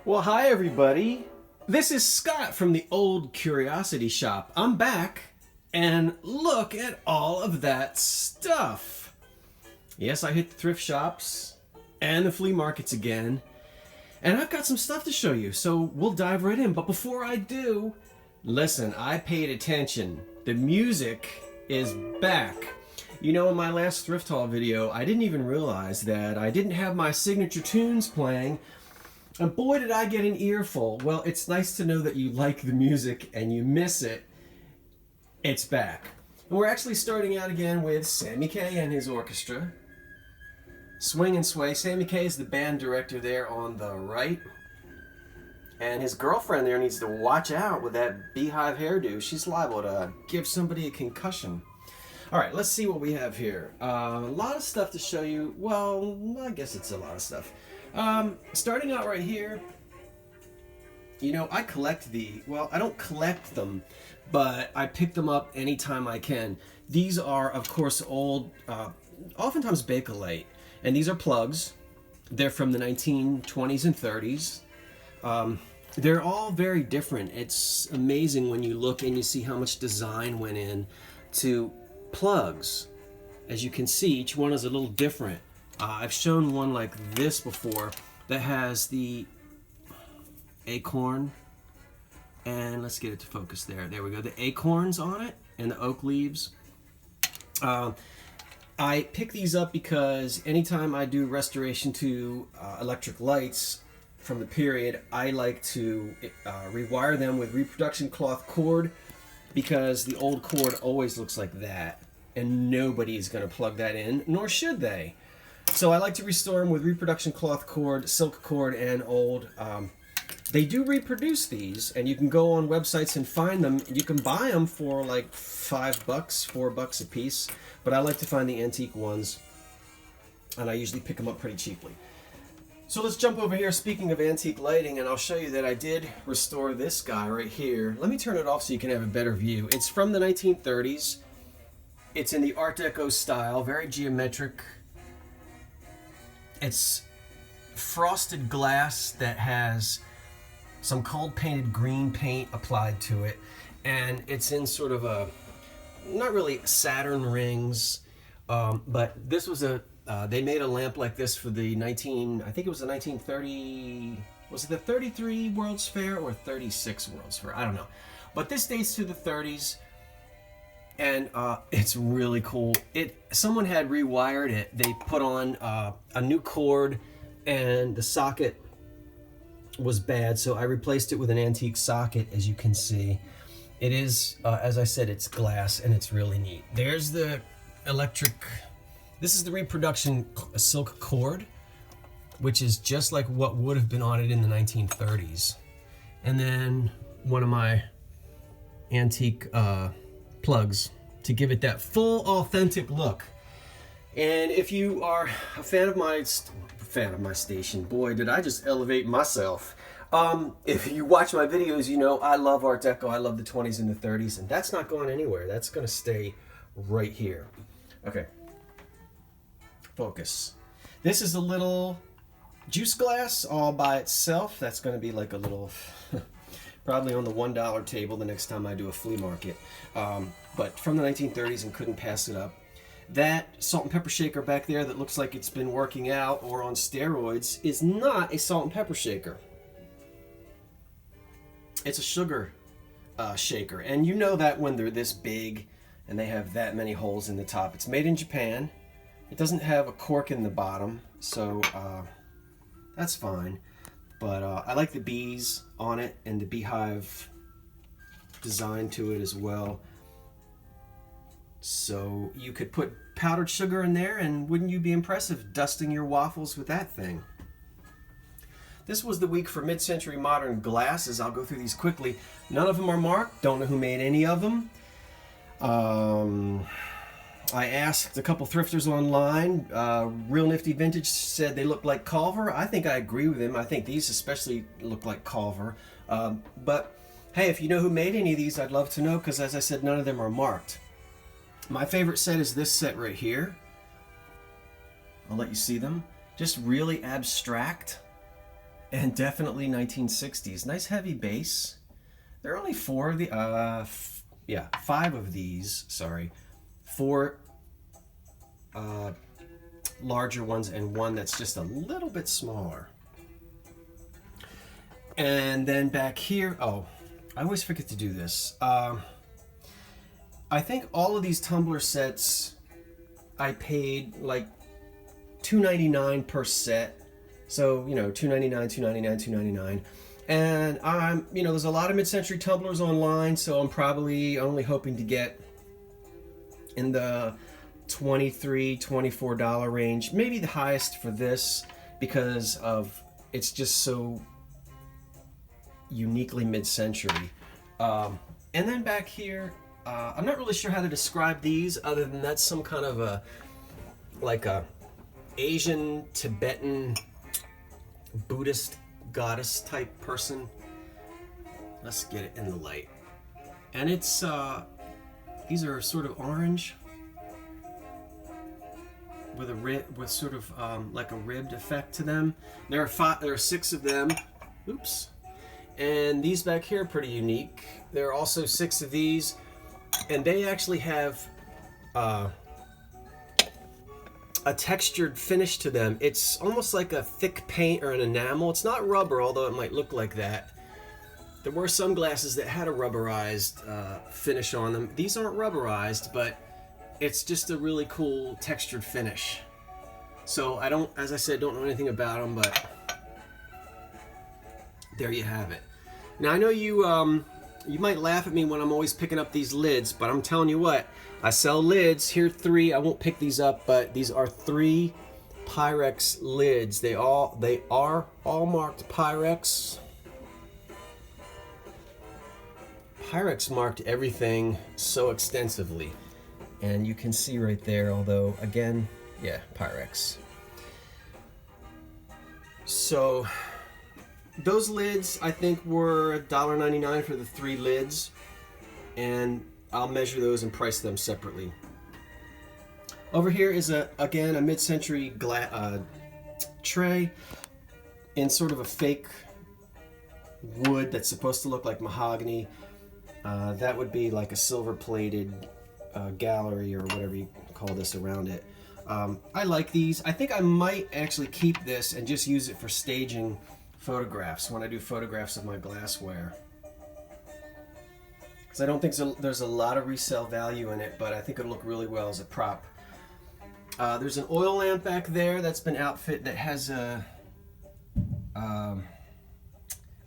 Well, hi everybody. This is Scott from the Old Curiosity Shop. I'm back, and look at all of that stuff. Yes, I hit the thrift shops and the flea markets again, and I've got some stuff to show you, so we'll dive right in. But before I do, listen, I paid attention. The music is back. You know, in my last thrift haul video, I didn't even realize that I didn't have my signature tunes playing. And boy, did I get an earful. Well, it's nice to know that you like the music and you miss it. It's back. And we're actually starting out again with Sammy K and his orchestra. Swing and Sway. Sammy K is the band director there on the right. And his girlfriend there needs to watch out with that beehive hairdo. She's liable to give somebody a concussion. All right, let's see what we have here. A lot of stuff to show you. Well, I guess it's a lot of stuff. Starting out right here, you know, I collect well, I don't collect them, but I pick them up anytime I can. These are, of course, old, oftentimes Bakelite, and these are plugs. They're from the 1920s and 30s. They're all very different. It's amazing when you look and you see how much design went in to plugs. As you can see, each one is a little different. I've shown one like this before that has the acorn, and let's get it to focus there. There we go. The acorns on it and the oak leaves. I pick these up because anytime I do restoration to electric lights from the period, I like to rewire them with reproduction cloth cord, because the old cord always looks like that, and nobody's going to plug that in, nor should they. So I like to restore them with reproduction cloth cord, silk cord, and old. They do reproduce these, and you can go on websites and find them. You can buy them for like $5, $4 a piece, but I like to find the antique ones, and I usually pick them up pretty cheaply. So let's jump over here, speaking of antique lighting, and I'll show you that I did restore this guy right here. Let me turn it off so you can have a better view. It's from the 1930s. It's in the Art Deco style, very geometric. It's frosted glass that has some cold painted green paint applied to it, and it's in sort of a, not really Saturn rings, but this was they made a lamp like this for the I think it was the 1930, was it the 33 World's Fair or 36 World's Fair? I don't know. But this dates to the 30s. And it's really cool. Someone had rewired it. They put on a new cord, and the socket was bad, so I replaced it with an antique socket, as you can see. It is, as I said, it's glass, and it's really neat. There's the electric. This is the reproduction silk cord, which is just like what would have been on it in the 1930s. And then one of my antique plugs to give it that full authentic look. And if you are a fan of my station, boy, did I just elevate myself. If you watch my videos, you know I love Art Deco. I love the 20s and the 30s, and that's not going anywhere. That's going to stay right here. Okay, focus. This is a little juice glass all by itself. That's going to be like a little probably on the $1 table the next time I do a flea market. But from the 1930s, and couldn't pass it up. That salt and pepper shaker back there that looks like it's been working out or on steroids is not a salt and pepper shaker. It's a sugar shaker. And you know that when they're this big and they have that many holes in the top. It's made in Japan. It doesn't have a cork in the bottom, so that's fine. But I like the bees on it and the beehive design to it as well. So you could put powdered sugar in there, and wouldn't you be impressive dusting your waffles with that thing? This was the week for mid-century modern glasses. I'll go through these quickly. None of them are marked. Don't know who made any of them. I asked a couple thrifters online. Real Nifty Vintage said they looked like Culver. I think I agree with him. I think these especially look like Culver. But hey, if you know who made any of these, I'd love to know, because as I said, none of them are marked. My favorite set is this set right here. I'll let you see them. Just really abstract. and definitely 1960s. Nice heavy base. There are only four of the, five of these, sorry. Four larger ones and one that's just a little bit smaller. And then back here, oh, I always forget to do this. I think all of these tumbler sets, I paid like $2.99 per set. So, you know, $2.99, $2.99, $2.99. And I'm, you know, there's a lot of mid-century tumblers online, so I'm probably only hoping to get in the $23, $24 range. Maybe the highest for this because of it's just so uniquely mid-century. And then back here, I'm not really sure how to describe these other than that's some kind of a Asian, Tibetan, Buddhist goddess type person. Let's get it in the light. And it's these are sort of orange with sort of like a ribbed effect to them. There are 6 of them. Oops. And these back here are pretty unique. There are also 6 of these, and they actually have a textured finish to them. It's almost like a thick paint or an enamel. It's not rubber, although it might look like that. There were some glasses that had a rubberized finish on them. These aren't rubberized, but it's just a really cool textured finish. So I don't, as I said, don't know anything about them, but there you have it. Now I know you you might laugh at me when I'm always picking up these lids, but I'm telling you what, I sell lids. Here are 3. I won't pick these up, but these are 3 Pyrex lids. They are all marked Pyrex. Pyrex marked everything so extensively, and you can see right there. Although again, yeah, Pyrex. So those lids, I think, were $1.99 for the 3 lids, and I'll measure those and price them separately. Over here is again a mid-century tray in sort of a fake wood that's supposed to look like mahogany. That would be like a silver-plated gallery or whatever you call this around it. I like these. I think I might actually keep this and just use it for staging photographs when I do photographs of my glassware, because I don't think there's a lot of resale value in it, but I think it'll look really well as a prop. There's an oil lamp back there that's been outfitted that has a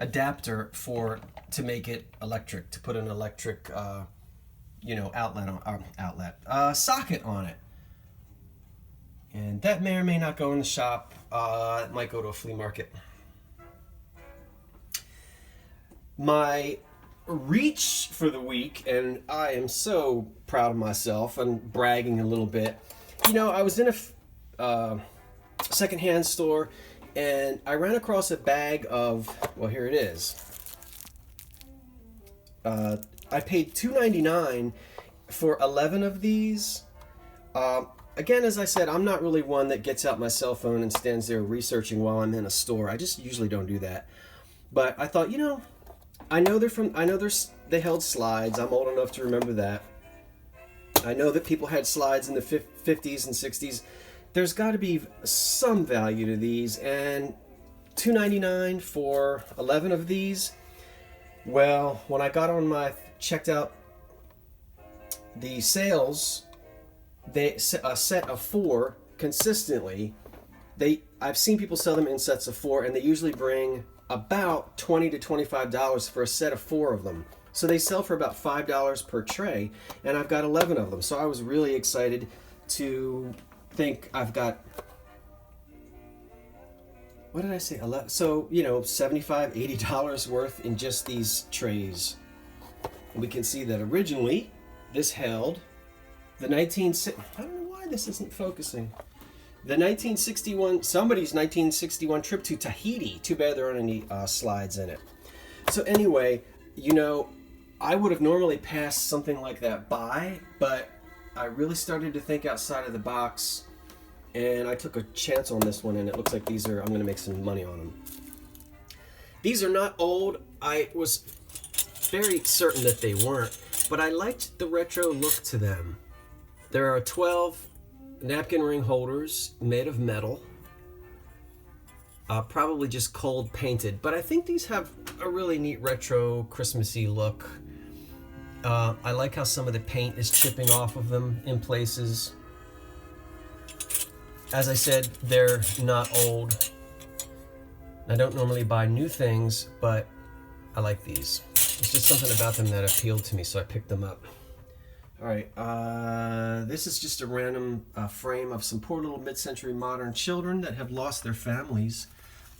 adapter to make it electric, to put an electric socket on it, and that may or may not go in the shop. It might go to a flea market. My reach for the week, and I am so proud of myself and bragging a little bit. You know, I was in a secondhand store, and I ran across a bag of, well, here it is. I paid $2.99 for 11 of these. Again, as I said, I'm not really one that gets out my cell phone and stands there researching while I'm in a store. I just usually don't do that. But I thought, you know, they held slides. I'm old enough to remember that. I know that people had slides in the 50s and 60s. There's got to be some value to these, and $2.99 for 11 of these. Well, when I got on checked out the sales, a set of 4 consistently. I've seen people sell them in sets of 4, and they usually bring about $20 to $25 for a set of 4 of them. So they sell for about $5 per tray, and I've got 11 of them. So I was really excited to think I've got, what did I say? 11. So, you know, $75, $80 worth in just these trays. And we can see that originally this held the I don't know why this isn't focusing. The 1961, somebody's 1961 trip to Tahiti. Too bad there aren't any slides in it. So anyway, you know, I would have normally passed something like that by, but I really started to think outside of the box, and I took a chance on this one, and it looks like I'm going to make some money on them. These are not old. I was very certain that they weren't, but I liked the retro look to them. There are 12 napkin ring holders made of metal, probably just cold painted, but I think these have a really neat retro Christmassy look. I like how some of the paint is chipping off of them in places. As I said, they're not old. I don't normally buy new things, but I like these. There's just something about them that appealed to me, so I picked them up. All right, this is just a random frame of some poor little mid-century modern children that have lost their families,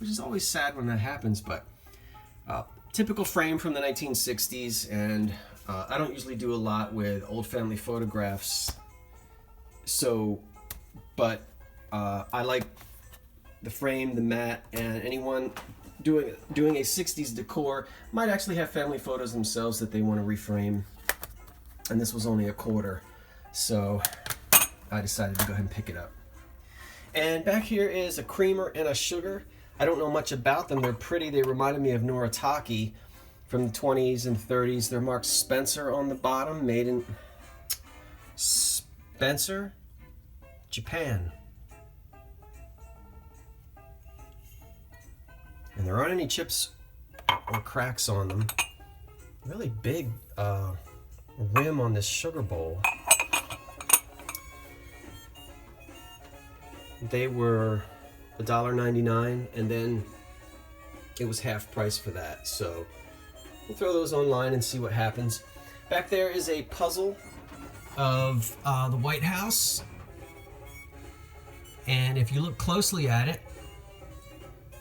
which is always sad when that happens, but typical frame from the 1960s, and I don't usually do a lot with old family photographs, but I like the frame, the mat, and anyone doing a 60s decor might actually have family photos themselves that they want to reframe. And this was only a quarter, so I decided to go ahead and pick it up. And back here is a creamer and a sugar. I don't know much about them. They're pretty. They reminded me of Noritake from the 20s and 30s. They're marked Spencer on the bottom, made in Spencer, Japan. And there aren't any chips or cracks on them. Really big rim on this sugar bowl. They were $1.99, and then it was half price for that. So we'll throw those online and see what happens. Back there is a puzzle of the White House. And if you look closely at it,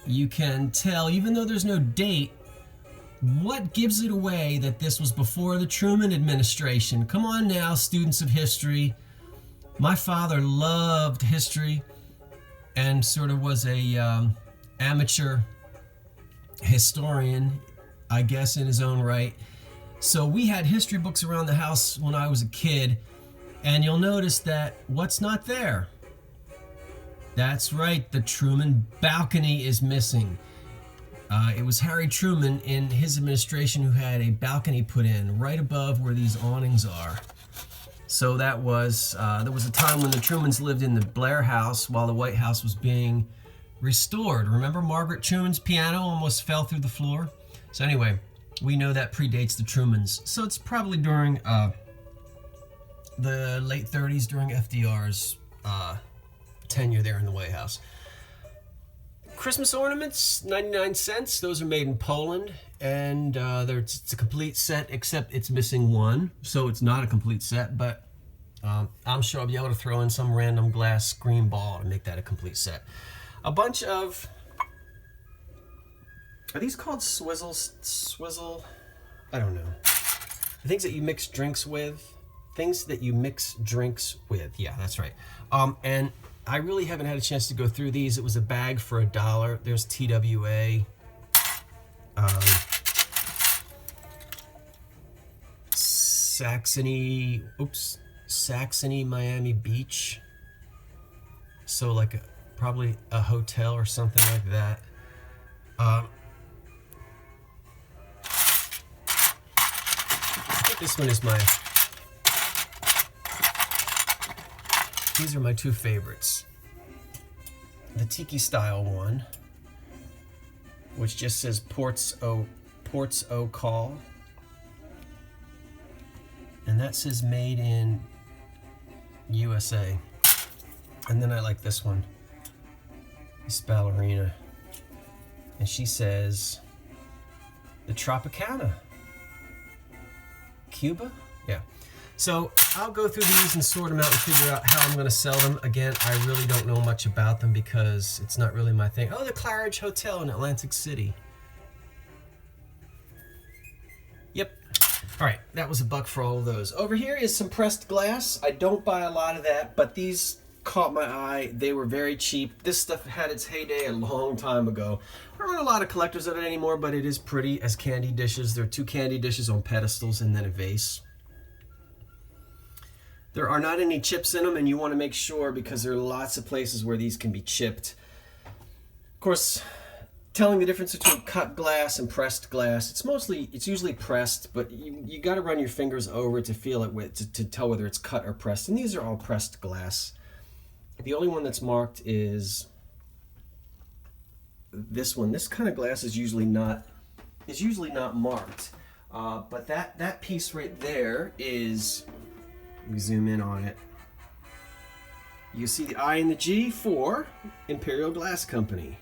you can tell, even though there's no date, what gives it away that this was before the Truman administration? Come on now, students of history. My father loved history and sort of was a amateur historian, I guess, in his own right. So we had history books around the house when I was a kid, and you'll notice that what's not there? That's right, the Truman balcony is missing. It was Harry Truman in his administration who had a balcony put in right above where these awnings are. So that was, there was a time when the Trumans lived in the Blair House while the White House was being restored. Remember Margaret Truman's piano almost fell through the floor? So anyway, we know that predates the Trumans. So it's probably during the late 30s, during FDR's tenure there in the White House. Christmas ornaments, 99 cents. Those are made in Poland, and it's a complete set, except it's missing one, so it's not a complete set, but I'm sure I'll be able to throw in some random glass green ball to make that a complete set. A bunch of, are these called swizzle? I don't know. The things that you mix drinks with. Things that you mix drinks with. Yeah, that's right. And I really haven't had a chance to go through these. It was a bag for $1. There's TWA. Saxony, Miami Beach. So like probably a hotel or something like that. I think this one is these are my two favorites. The Tiki style one, which just says Ports O Call. And that says made in USA. And then I like this one, this ballerina. And she says the Tropicana. Cuba? Yeah. So I'll go through these and sort them out and figure out how I'm going to sell them. Again, I really don't know much about them because it's not really my thing. Oh, the Claridge Hotel in Atlantic City. Yep. All right, that was $1 for all of those. Over here is some pressed glass. I don't buy a lot of that, but these caught my eye. They were very cheap. This stuff had its heyday a long time ago. There aren't a lot of collectors of it anymore, but it is pretty as candy dishes. There are 2 candy dishes on pedestals and then a vase. There are not any chips in them, and you want to make sure because there are lots of places where these can be chipped. Of course, telling the difference between cut glass and pressed glass. It's usually pressed, but you got to run your fingers over it to feel it to tell whether it's cut or pressed. And these are all pressed glass. The only one that's marked is this one. This kind of glass is usually not marked. But that piece right there is, let me zoom in on it. You see the I and the G for Imperial Glass Company.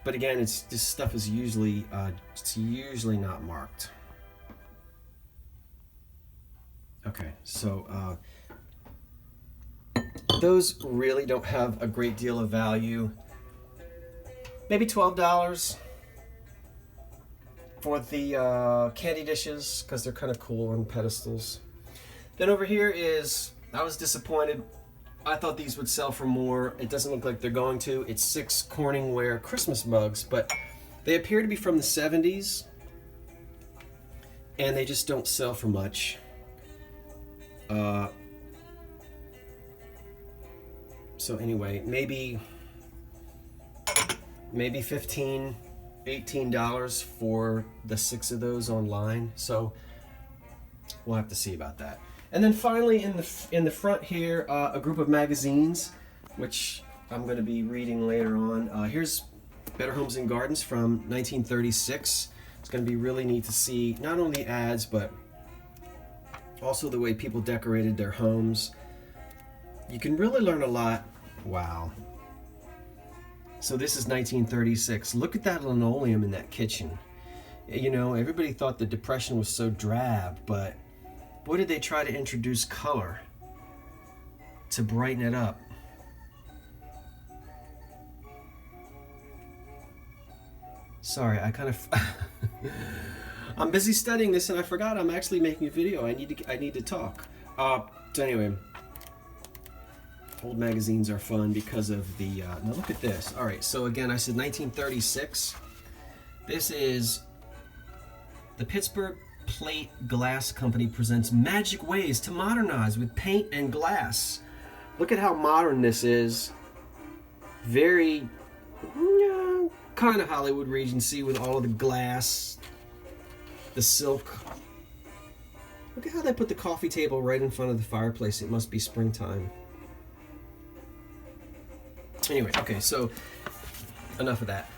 But again, this stuff is usually not marked. Okay, so those really don't have a great deal of value. Maybe $12 for the candy dishes, because they're kind of cool on pedestals. Then over here is, I was disappointed. I thought these would sell for more. It doesn't look like they're going to. It's 6 Corningware Christmas mugs, but they appear to be from the 70s, and they just don't sell for much. So anyway, maybe $15, $18 for the 6 of those online. So we'll have to see about that. And then finally, in the front here, a group of magazines, which I'm going to be reading later on. Here's Better Homes and Gardens from 1936. It's going to be really neat to see not only ads, but also the way people decorated their homes. You can really learn a lot. Wow. So this is 1936. Look at that linoleum in that kitchen. You know, everybody thought the Depression was so drab, but boy, did they try to introduce color to brighten it up. Sorry, I kind of I'm busy studying this and I forgot I'm actually making a video. I need to talk. So anyway, old magazines are fun because of the now look at this. All right, so again, I said 1936. This is the Pittsburgh Plate Glass Company presents magic ways to modernize with paint and glass. Look at how modern this is. Very kind of Hollywood Regency with all of the glass, the silk. Look at how they put the coffee table right in front of the fireplace. It must be springtime. Anyway, okay, so enough of that.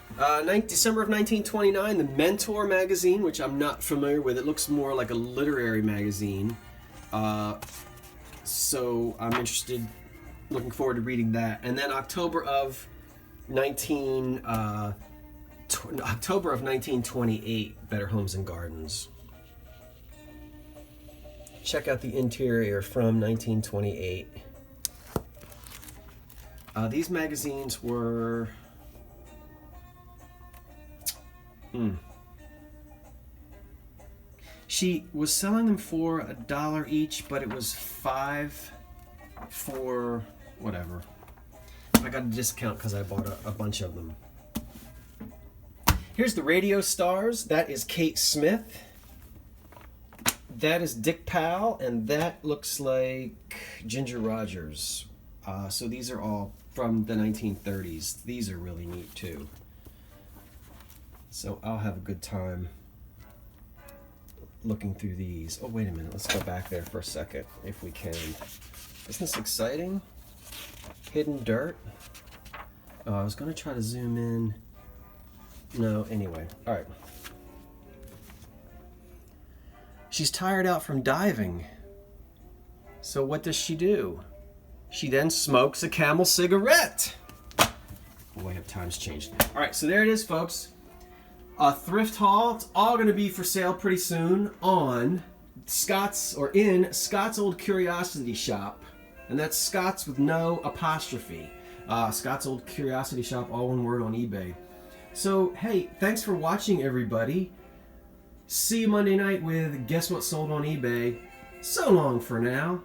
December of 1929, the Mentor magazine, which I'm not familiar with. It looks more like a literary magazine. So I'm looking forward to reading that. And then October of 1928, Better Homes and Gardens. Check out the interior from 1928. These magazines were she was selling them for $1 each, but it was $5 for whatever. I got a discount because I bought a bunch of them. Here's the Radio Stars. That is Kate Smith. That is Dick Powell, and that looks like Ginger Rogers. So these are all from the 1930s. These are really neat too. So I'll have a good time looking through these. Oh, wait a minute. Let's go back there for a second if we can. Isn't this exciting? Hidden Dirt. Oh, I was going to try to zoom in. No, anyway. All right. She's tired out from diving. So what does she do? She then smokes a Camel cigarette. Boy, have times changed. All right, so there it is, folks. A thrift haul. It's all going to be for sale pretty soon on Scott's or in Scott's Old Curiosity Shop. And that's Scott's with no apostrophe. Scott's Old Curiosity Shop, all one word, on eBay. So, hey, thanks for watching, everybody. See you Monday night with Guess What Sold on eBay. So long for now.